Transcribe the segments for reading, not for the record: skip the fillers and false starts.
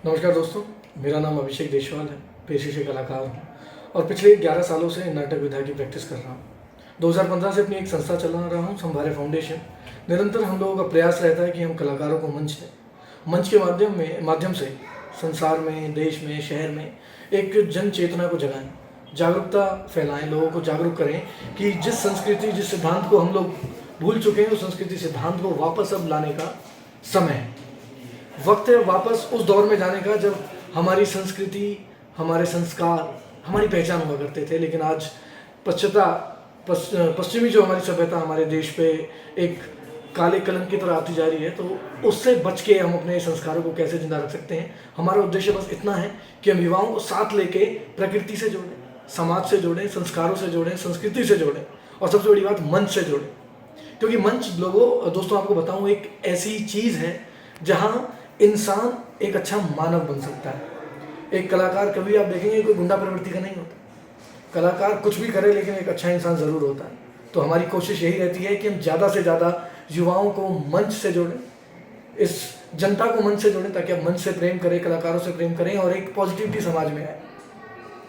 नमस्कार दोस्तों, मेरा नाम अभिषेक देशवाल है। पेशे से कलाकार हूँ और पिछले 11 सालों से नाटक विधा की प्रैक्टिस कर रहा हूँ। 2015 से अपनी एक संस्था चला रहा हूँ, संभारे फाउंडेशन। निरंतर हम लोगों का प्रयास रहता है कि हम कलाकारों को मंच दें। मंच के माध्यम से संसार में, देश में, शहर में एक जन चेतना को जगाएं, जागरूकता फैलाएं, लोगों को जागरूक करें कि जिस संस्कृति, जिस सिद्धांत को हम लोग भूल चुके हैं, उस संस्कृति सिद्धांत को वापस अब लाने का समय है। वक्त है वापस उस दौर में जाने का जब हमारी संस्कृति, हमारे संस्कार, हमारी पहचान हुआ करते थे। लेकिन आज पश्चिमी जो हमारी सभ्यता हमारे देश पे एक काले कलंक की तरह आती जा रही है, तो उससे बच के हम अपने संस्कारों को कैसे जिंदा रख सकते हैं। हमारा उद्देश्य बस इतना है कि हम युवाओं को साथ लेके प्रकृति से जोड़ें, समाज से जोड़ें, संस्कारों से जोड़ें, संस्कृति से जोड़ें और सबसे बड़ी बात मंच से जोड़ें। क्योंकि मंच दोस्तों आपको बताऊं, एक ऐसी चीज़ है जहाँ इंसान एक अच्छा मानव बन सकता है। एक कलाकार कभी आप देखेंगे कोई गुंडा प्रवृत्ति का नहीं होता। कलाकार कुछ भी करे लेकिन एक अच्छा इंसान ज़रूर होता है। तो हमारी कोशिश यही रहती है कि हम ज़्यादा से ज़्यादा युवाओं को मंच से जोड़ें, इस जनता को मंच से जोड़ें, ताकि आप मंच से प्रेम करें, कलाकारों से प्रेम करें और एक पॉजिटिविटी समाज में आए।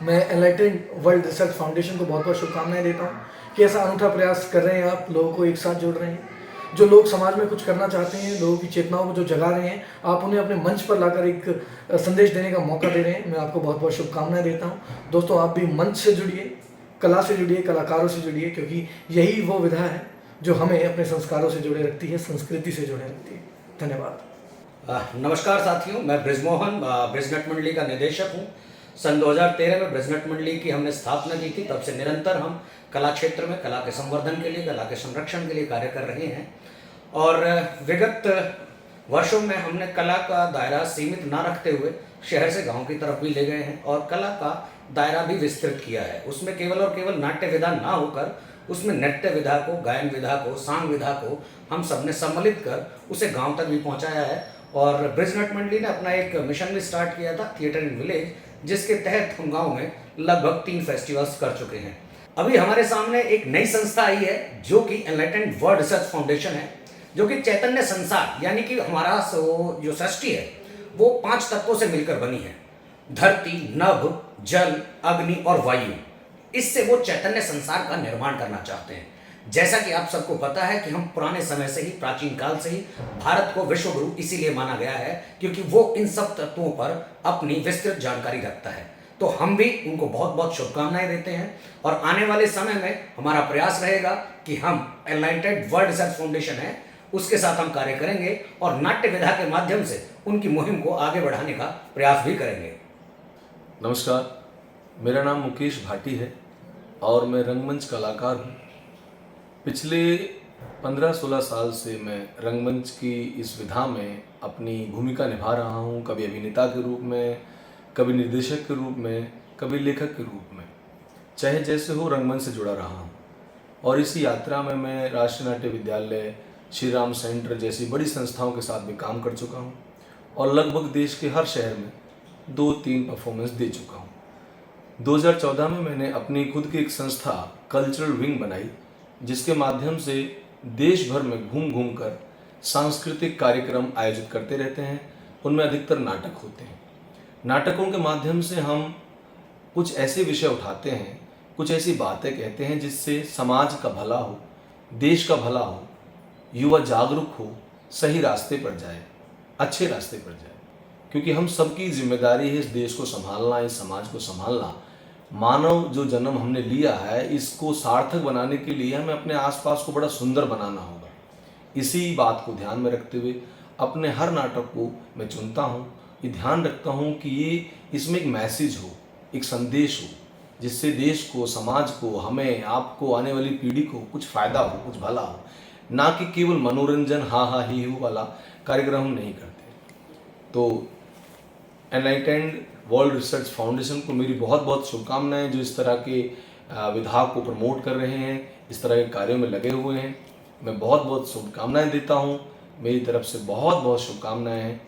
मैं एनलाइटेंड वर्ल्ड रिसर्च फाउंडेशन को बहुत बहुत शुभकामनाएं देता हूँ कि ऐसा अनूठा प्रयास कर रहे हैं आप, लोगों को एक साथ जोड़ रहे हैं। जो लोग समाज में कुछ करना चाहते हैं, लोगों की चेतनाओं को जो जगा रहे हैं, आप उन्हें अपने मंच पर लाकर एक संदेश देने का मौका दे रहे हैं। मैं आपको बहुत बहुत शुभकामनाएं देता हूं। दोस्तों, आप भी मंच से जुड़िए, कला से जुड़िए, कलाकारों से जुड़िए, क्योंकि यही वो विधा है जो हमें अपने संस्कारों से जोड़े रखती है, संस्कृति से जोड़े रखती है। धन्यवाद। नमस्कार साथियों, मैं ब्रिजमोहन ब्रिजनट मंडली का निदेशक हूँ। सन 2013 में ब्रिजनट मंडली की हमने स्थापना की थी। तब से निरंतर हम कला क्षेत्र में कला के संवर्धन के लिए, कला के संरक्षण के लिए कार्य कर रहे हैं। और विगत वर्षों में हमने कला का दायरा सीमित ना रखते हुए शहर से गांव की तरफ भी ले गए हैं और कला का दायरा भी विस्तृत किया है। उसमें केवल और केवल नाट्य विधा ना होकर उसमें नृत्य विधा को, गायन विधा को, सांग विधा को हम सब ने सम्मिलित कर उसे गांव तक भी पहुंचाया है। और ब्रिजनट मंडली ने अपना एक मिशन भी स्टार्ट किया था, थिएटर इन विलेज, जिसके तहत हम गाँव में लगभग 3 फेस्टिवल्स कर चुके हैं। अभी हमारे सामने एक नई संस्था आई है जो कि एनलाइटेंड वर्ल्ड रिसर्च फाउंडेशन है, जो कि चैतन्य संसार यानी कि हमारा जो सृष्टि है वो 5 तत्वों से मिलकर बनी है। धरती, नभ, जल, अग्नि और वायु। इससे वो चैतन्य संसार का निर्माण करना चाहते हैं। जैसा कि आप सबको पता है कि हम पुराने समय से ही, प्राचीन काल से ही भारत को विश्व गुरु इसीलिए माना गया है क्योंकि वो इन सब तत्वों पर अपनी विस्तृत जानकारी रखता है। तो हम भी उनको बहुत बहुत शुभकामनाएं देते हैं और आने वाले समय में हमारा प्रयास रहेगा कि हम एनलाइटेंड वर्ल्ड रिसर्च फाउंडेशन है उसके साथ हम कार्य करेंगे और नाट्य विधा के माध्यम से उनकी मुहिम को आगे बढ़ाने का प्रयास भी करेंगे। नमस्कार, मेरा नाम मुकेश भाटी है और मैं रंगमंच कलाकार हूँ। पिछले 15-16 साल से मैं रंगमंच की इस विधा में अपनी भूमिका निभा रहा हूँ, कभी अभिनेता के रूप में, कभी निर्देशक के रूप में, कभी लेखक के रूप में। चाहे जैसे हो, रंगमंच से जुड़ा रहा हूँ। और इसी यात्रा में मैं राष्ट्रीय नाट्य विद्यालय, श्री राम सेंटर जैसी बड़ी संस्थाओं के साथ भी काम कर चुका हूँ और लगभग देश के हर शहर में 2-3 परफॉर्मेंस दे चुका हूँ। 2014 में मैंने अपनी खुद की एक संस्था कल्चरल विंग बनाई, जिसके माध्यम से देश भर में घूम घूम कर सांस्कृतिक कार्यक्रम आयोजित करते रहते हैं। उनमें अधिकतर नाटक होते हैं। नाटकों के माध्यम से हम कुछ ऐसे विषय उठाते हैं, कुछ ऐसी बातें कहते हैं जिससे समाज का भला हो, देश का भला हो, युवा जागरूक हो, सही रास्ते पर जाए, अच्छे रास्ते पर जाए। क्योंकि हम सबकी जिम्मेदारी है इस देश को संभालना, इस समाज को संभालना। मानव जो जन्म हमने लिया है, इसको सार्थक बनाने के लिए हमें अपने आसपास को बड़ा सुंदर बनाना होगा। इसी बात को ध्यान में रखते हुए अपने हर नाटक को मैं चुनता हूँ। ये ध्यान रखता हूँ कि इसमें एक मैसेज हो, एक संदेश हो, जिससे देश को, समाज को, हमें, आपको, आने वाली पीढ़ी को कुछ फ़ायदा हो, कुछ भला हो। ना कि केवल मनोरंजन, हा हा ही हू वाला कार्यक्रम हम नहीं करते। तो एनलाइटेंड वर्ल्ड रिसर्च फाउंडेशन को मेरी बहुत बहुत शुभकामनाएं, जो इस तरह के विधा को प्रमोट कर रहे हैं, इस तरह के कार्यों में लगे हुए हैं। मैं बहुत बहुत शुभकामनाएं देता हूं। मेरी तरफ से बहुत बहुत शुभकामनाएं हैं।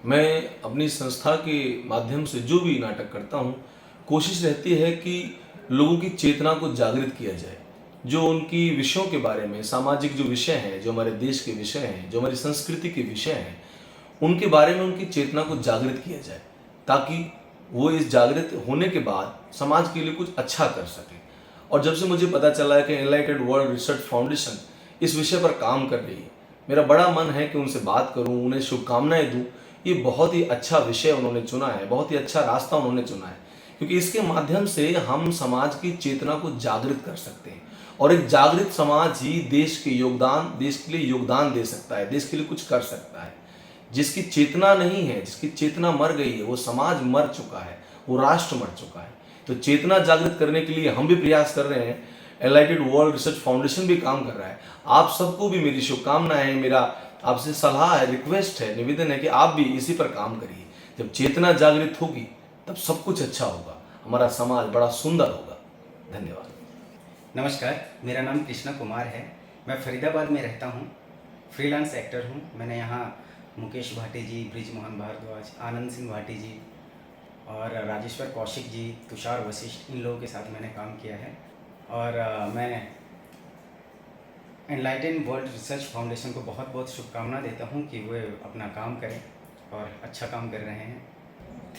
मैं अपनी संस्था के माध्यम से जो भी नाटक करता हूं, कोशिश रहती है कि लोगों की चेतना को जागृत किया जाए। जो उनकी विषयों के बारे में, सामाजिक जो विषय हैं, जो हमारे देश के विषय हैं, जो हमारी संस्कृति के विषय हैं, उनके बारे में उनकी चेतना को जागृत किया जाए, ताकि वो इस जागृत होने के बाद समाज के लिए कुछ अच्छा कर सके। और जब से मुझे पता चला है कि एनलाइटेड वर्ल्ड रिसर्च फाउंडेशन इस विषय पर काम कर रही है, मेरा बड़ा मन है कि उनसे बात करूं, उन्हें शुभकामनाएं दूं। ये बहुत ही अच्छा विषय उन्होंने चुना है, बहुत ही अच्छा रास्ता उन्होंने चुना है, क्योंकि इसके माध्यम से हम समाज की चेतना को जागृत कर सकते हैं। और एक जागृत समाज ही देश के लिए योगदान दे सकता है, देश के लिए कुछ कर सकता है। जिसकी चेतना नहीं है, जिसकी चेतना मर गई है, वो समाज मर चुका है, वो राष्ट्र मर चुका है। तो चेतना जागृत करने के लिए हम भी प्रयास कर रहे हैं, एनलाइटेड वर्ल्ड रिसर्च फाउंडेशन भी काम कर रहा है। आप सबको भी मेरी शुभकामनाएं है, मेरा आपसे सलाह है, रिक्वेस्ट है, निवेदन है कि आप भी इसी पर काम करिए। जब चेतना जागृत होगी तब सब कुछ अच्छा होगा, हमारा समाज बड़ा सुंदर होगा। धन्यवाद। नमस्कार, मेरा नाम कृष्णा कुमार है। मैं फरीदाबाद में रहता हूँ, फ्रीलांस एक्टर हूँ। मैंने यहाँ मुकेश भाटी जी, ब्रिजमोहन भारद्वाज, आनंद सिंह भाटी जी और राजेश्वर कौशिक जी, तुषार वशिष्ठ, इन लोगों के साथ मैंने काम किया है। और मैं एनलाइटेड वर्ल्ड रिसर्च फाउंडेशन को बहुत बहुत शुभकामना देता हूँ कि वे अपना काम करें और अच्छा काम कर रहे हैं।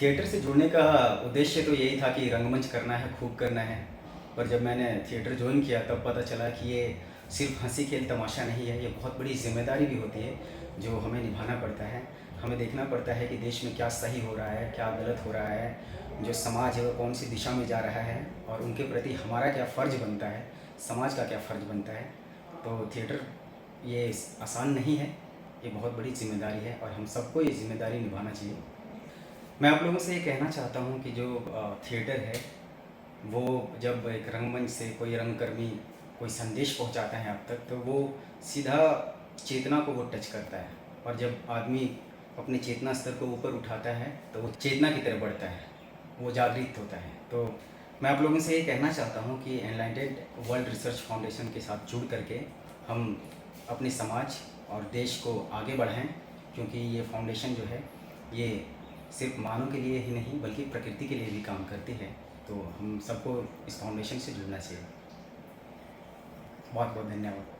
थिएटर से जुड़ने का उद्देश्य तो यही था कि रंगमंच करना है, खूब करना है। पर जब मैंने थिएटर ज्वाइन किया तब पता चला कि ये सिर्फ हंसी खेल तमाशा नहीं है, ये बहुत बड़ी जिम्मेदारी भी होती है जो हमें निभाना पड़ता है। हमें देखना पड़ता है कि देश में क्या सही हो रहा है, क्या गलत हो रहा है, जो समाज है वो कौन सी दिशा में जा रहा है और उनके प्रति हमारा क्या फ़र्ज बनता है, समाज का क्या फ़र्ज बनता है। तो थिएटर ये आसान नहीं है, ये बहुत बड़ी जिम्मेदारी है और हम सबको ये जिम्मेदारी निभाना चाहिए। मैं आप लोगों से ये कहना चाहता हूँ कि जो थिएटर है वो जब एक रंगमंच से कोई रंगकर्मी कोई संदेश पहुँचाता है आप तक, तो वो सीधा चेतना को वो टच करता है। और जब आदमी अपने चेतना स्तर को ऊपर उठाता है तो वो चेतना की तरफ बढ़ता है, वो जागृत होता है। तो मैं आप लोगों से ये कहना चाहता हूँ कि एनलाइटेड वर्ल्ड रिसर्च फाउंडेशन के साथ जुड़ करके हम अपने समाज और देश को आगे बढ़ाएं, क्योंकि ये फाउंडेशन जो है ये सिर्फ मानव के लिए ही नहीं बल्कि प्रकृति के लिए भी काम करती है। तो हम सबको इस फाउंडेशन से जुड़ना चाहिए। बहुत बहुत धन्यवाद।